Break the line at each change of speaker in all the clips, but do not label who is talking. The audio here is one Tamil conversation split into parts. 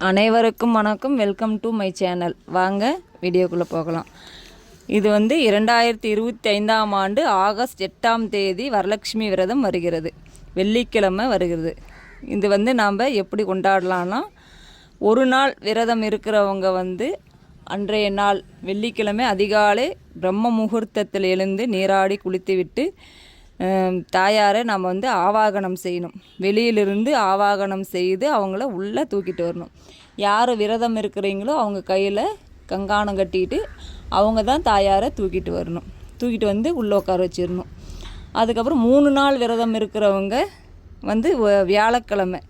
அனைவருக்கும் வணக்கம். Welcome to my channel. வாங்க வீடியோக்குள்ளே போகலாம். இது 2025ஆம் ஆண்டு ஆகஸ்ட் 8ஆம் தேதி வரலட்சுமி விரதம் வருகிறது. வெள்ளிக்கிழமை வருகிறது. இது நாம் எப்படி கொண்டாடலான்னா, ஒரு நாள் விரதம் இருக்கிறவங்க அன்றைய நாள் வெள்ளிக்கிழமை அதிகாலை பிரம்ம முகூர்த்தத்தில் எழுந்து நீராடி குளித்து விட்டு தாயாரை நாம் ஆவாகனம் செய்யணும். வெளியிலிருந்து ஆவாகனம் செய்து அவங்கள உள்ளே தூக்கிட்டு வரணும். யார் விரதம் இருக்கிறீங்களோ அவங்க கையில் கங்காணம் கட்டிட்டு அவங்க தான் தாயாரை தூக்கிட்டு வரணும். தூக்கிட்டு உள்ளே உட்கார வச்சிடணும். அதுக்கப்புறம் 3 நாள் விரதம் இருக்கிறவங்க வியாழக்கிழமை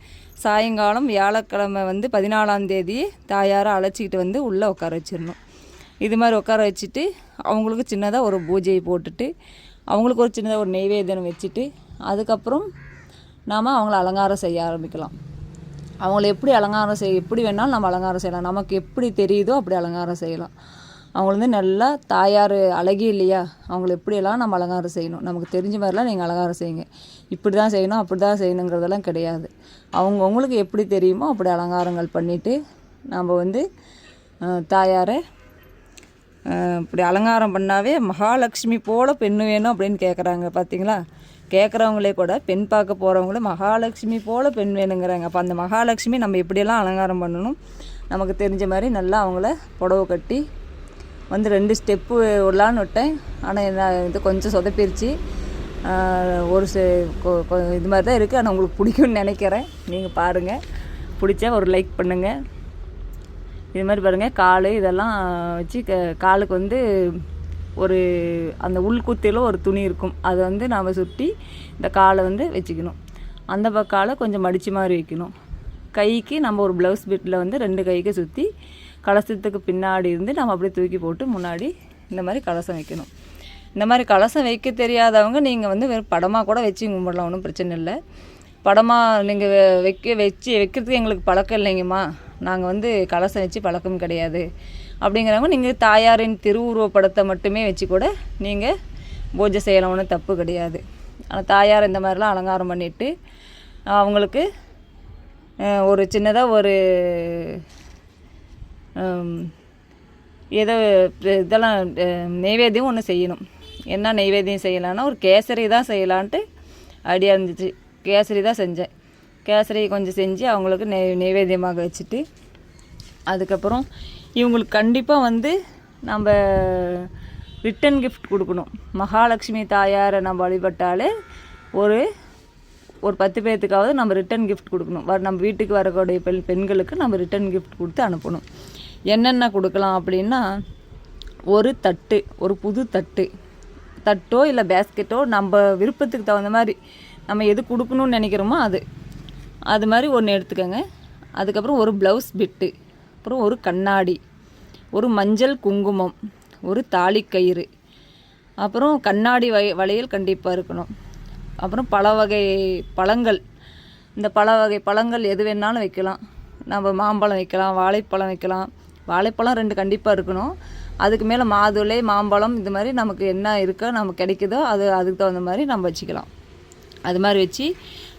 சாயங்காலம் வியாழக்கிழமை 14ஆம் தேதி தாயாரை அழைச்சிக்கிட்டு உள்ளே உட்கார வச்சிடணும். இது மாதிரி உட்கார வச்சுட்டு அவங்களுக்கு சின்னதாக ஒரு பூஜையை போட்டுட்டு அவங்களுக்கு ஒரு சின்னதாக ஒரு நெய்வேத்தியம் வச்சுட்டு அதுக்கப்புறம் நாம் அவங்கள அலங்காரம் செய்ய ஆரம்பிக்கலாம். அவங்கள எப்படி அலங்காரம் எப்படி வேணாலும் நம்ம அலங்காரம் செய்யலாம். நமக்கு எப்படி தெரியுதோ அப்படி அலங்காரம் செய்யலாம். அவங்க நல்லா தாயார் அழகி இல்லையா, அவங்கள எப்படியெல்லாம் நம்ம அலங்காரம் செய்யணும். நமக்கு தெரிஞ்ச மாதிரிலாம் நீங்கள் அலங்காரம் செய்யுங்க. இப்படி தான் செய்யணும் அப்படி தான் செய்யணுங்கிறதெல்லாம் கிடையாது. அவங்களுக்கு எப்படி தெரியுமோ அப்படி அலங்காரங்கள் பண்ணிவிட்டு நம்ம தாயாரை இப்படி அலங்காரம் பண்ணாவே மகாலட்சுமி போல் பெண் வேணும் அப்படின்னு கேட்குறாங்க. பார்த்தீங்களா, கேட்குறவங்களே கூட பெண் பார்க்க போகிறவங்களே மகாலட்சுமி போல் பெண் வேணுங்கிறாங்க. அப்போ அந்த மகாலட்சுமி நம்ம எப்படியெல்லாம் அலங்காரம் பண்ணணும், நமக்கு தெரிஞ்ச மாதிரி நல்லா அவங்கள புடவை கட்டி 2 ஸ்டெப்பு விடலான்னு விட்டேன். ஆனால் இது கொஞ்சம் சொதப்பிருச்சு. ஒரு இது மாதிரி தான் இருக்குது. ஆனால் உங்களுக்கு பிடிக்கும்னு நினைக்கிறேன். நீங்கள் பாருங்கள், பிடிச்சா ஒரு லைக் பண்ணுங்கள். இது மாதிரி பாருங்கள், கால் இதெல்லாம் வச்சு காலுக்கு ஒரு அந்த உள்குத்தியில் ஒரு துணி இருக்கும். அதை நாம் சுற்றி இந்த காலை வச்சுக்கணும். அந்த பக்கால கொஞ்சம் மடித்து மாதிரி வைக்கணும். கைக்கு நம்ம ஒரு ப்ளவுஸ் பிட்டில் 2 கைக்கு சுற்றி கலசத்துக்கு பின்னாடி இருந்து நம்ம அப்படியே தூக்கி போட்டு முன்னாடி இந்த மாதிரி கலசம் வைக்கணும். இந்த மாதிரி கலசம் வைக்க தெரியாதவங்க நீங்கள் வெறும் படமாக கூட வச்சு கும்பிடலாம், ஒன்றும் பிரச்சனை இல்லை. படமாக நீங்கள் வைக்கிறதுக்கு எங்களுக்கு பழக்கம் இல்லைங்கம்மா, நாங்கள் கலசம் வச்சு பழக்கம் கிடையாது அப்படிங்கிறவங்க நீங்கள் தாயாரின் திருவுருவப்படத்தை மட்டுமே வச்சு கூட நீங்கள் பூஜை செய்யலாம், ஒன்றும் தப்பு கிடையாது. ஆனால் தாயார் இந்த மாதிரிலாம் அலங்காரம் பண்ணிவிட்டு அவங்களுக்கு ஒரு சின்னதாக ஒரு ஏதோ இதெல்லாம் நெய்வேத்தியம் ஒன்று செய்யணும். என்ன நெய்வேத்தியம் செய்யலான்னா, ஒரு கேசரி தான் செய்யலான்ட்டு ஐடியா இருந்துச்சு. கேசரி தான் செஞ்சேன். கேசரி கொஞ்சம் செஞ்சு அவங்களுக்கு நெய்வேத்தியமாக வச்சுட்டு அதுக்கப்புறம் இவங்களுக்கு கண்டிப்பாக நம்ம ரிட்டன் கிஃப்ட் கொடுக்கணும். மகாலட்சுமி தாயாரை நம்ம வழிபட்டாலே ஒரு 10 பேர்த்துக்காவது நம்ம ரிட்டன் கிஃப்ட் கொடுக்கணும். நம்ம வீட்டுக்கு வரக்கூடிய பெண்களுக்கு நம்ம ரிட்டன் கிஃப்ட் கொடுத்து அனுப்பணும். என்னென்ன கொடுக்கலாம் அப்படின்னா, ஒரு தட்டு, ஒரு புது தட்டோ இல்லை பேஸ்கெட்டோ நம்ம விருப்பத்துக்கு தகுந்த மாதிரி நம்ம எது கொடுக்கணும்னு நினைக்கிறோமோ அது மாதிரி ஒன்று எடுத்துக்கோங்க. அதுக்கப்புறம் ஒரு ப்ளவுஸ் பிட்டு, அப்புறம் ஒரு கண்ணாடி, ஒரு மஞ்சள் குங்குமம், ஒரு தாலிக்கயிறு, அப்புறம் கண்ணாடி வளையல் கண்டிப்பாக இருக்கணும். அப்புறம் பல வகை பழங்கள். இந்த பல வகை பழங்கள் எது வேணாலும் வைக்கலாம். நம்ம மாம்பழம் வைக்கலாம், வாழைப்பழம் வைக்கலாம். வாழைப்பழம் 2 கண்டிப்பாக இருக்கணும். அதுக்கு மேலே மாதுளை, மாம்பழம், இது மாதிரி நமக்கு என்ன இருக்கோ நமக்கு கிடைக்குதோ அதுக்கு தகுந்த மாதிரி நம்ம வச்சுக்கலாம். அது மாதிரி வச்சு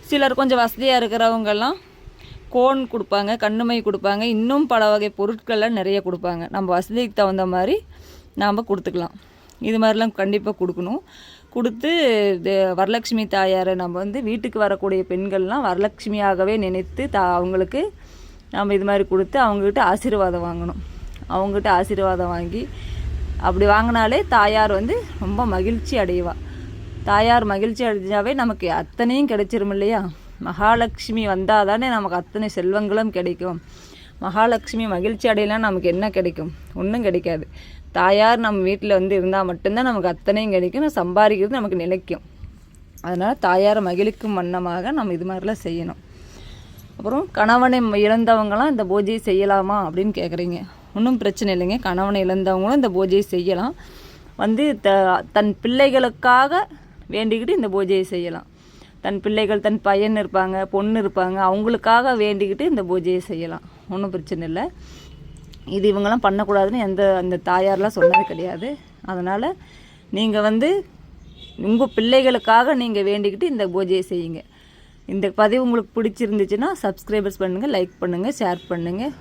சிலர் கொஞ்சம் வசதியாக இருக்கிறவங்கெல்லாம் கோன் கொடுப்பாங்க, கண்ணுமை கொடுப்பாங்க, இன்னும் பல வகை பொருட்கள்லாம் நிறைய கொடுப்பாங்க. நம்ம வசதிக்கு தகுந்த மாதிரி நாம் கொடுத்துக்கலாம். இது மாதிரிலாம் கண்டிப்பாக கொடுக்கணும். கொடுத்து வரலட்சுமி தாயாரை நம்ம வீட்டுக்கு வரக்கூடிய பெண்கள்லாம் வரலட்சுமியாகவே நினைத்து அவங்களுக்கு நம்ம இது மாதிரி கொடுத்து அவங்கக்கிட்ட ஆசீர்வாதம் வாங்கணும். அவங்ககிட்ட ஆசீர்வாதம் வாங்கி அப்படி வாங்கினாலே தாயார் ரொம்ப மகிழ்ச்சி அடைவா. தாயார் மகிழ்ச்சி அடைஞ்சாவே நமக்கு அத்தனையும் கிடைச்சிரும் இல்லையா. மகாலட்சுமி வந்தால் தானே நமக்கு அத்தனை செல்வங்களும் கிடைக்கும். மகாலட்சுமி மகிழ்ச்சி அடையலாம் நமக்கு என்ன கிடைக்கும்? ஒன்றும் கிடைக்காது. தாயார் நம்ம வீட்டில் இருந்தால் மட்டும்தான் நமக்கு அத்தனையும் கிடைக்கும். சம்பாதிக்கிறது நமக்கு நிலைக்கும். அதனால் தாயாரை மகிழ்க்கும் வண்ணமாக நம்ம இது மாதிரிலாம் செய்யணும். அப்புறம் கணவனை இழந்தவங்களாம் இந்த பூஜையை செய்யலாமா அப்படின்னு கேட்குறீங்க. ஒன்றும் பிரச்சனை இல்லைங்க. கணவனை இழந்தவங்களும் இந்த பூஜையை செய்யலாம். தன் பிள்ளைகளுக்காக வேண்டிக்கிட்டு இந்த பூஜையை செய்யலாம். தன் பிள்ளைகள், தன் பையன் இருப்பாங்க, பொண்ணு இருப்பாங்க, அவங்களுக்காக வேண்டிக்கிட்டு இந்த பூஜையை செய்யலாம். ஒன்றும் பிரச்சனை இல்லை. இது இவங்கெல்லாம் பண்ணக்கூடாதுன்னு அந்த தாயாரெலாம் சொன்னது கிடையாது. அதனால் நீங்கள் உங்கள் பிள்ளைகளுக்காக நீங்கள் வேண்டிக்கிட்டு இந்த பூஜையை செய்யுங்க. இந்த பதிவு உங்களுக்கு பிடிச்சிருந்துச்சுன்னா சப்ஸ்கிரைபர்ஸ் பண்ணுங்கள், லைக் பண்ணுங்கள், ஷேர் பண்ணுங்கள்.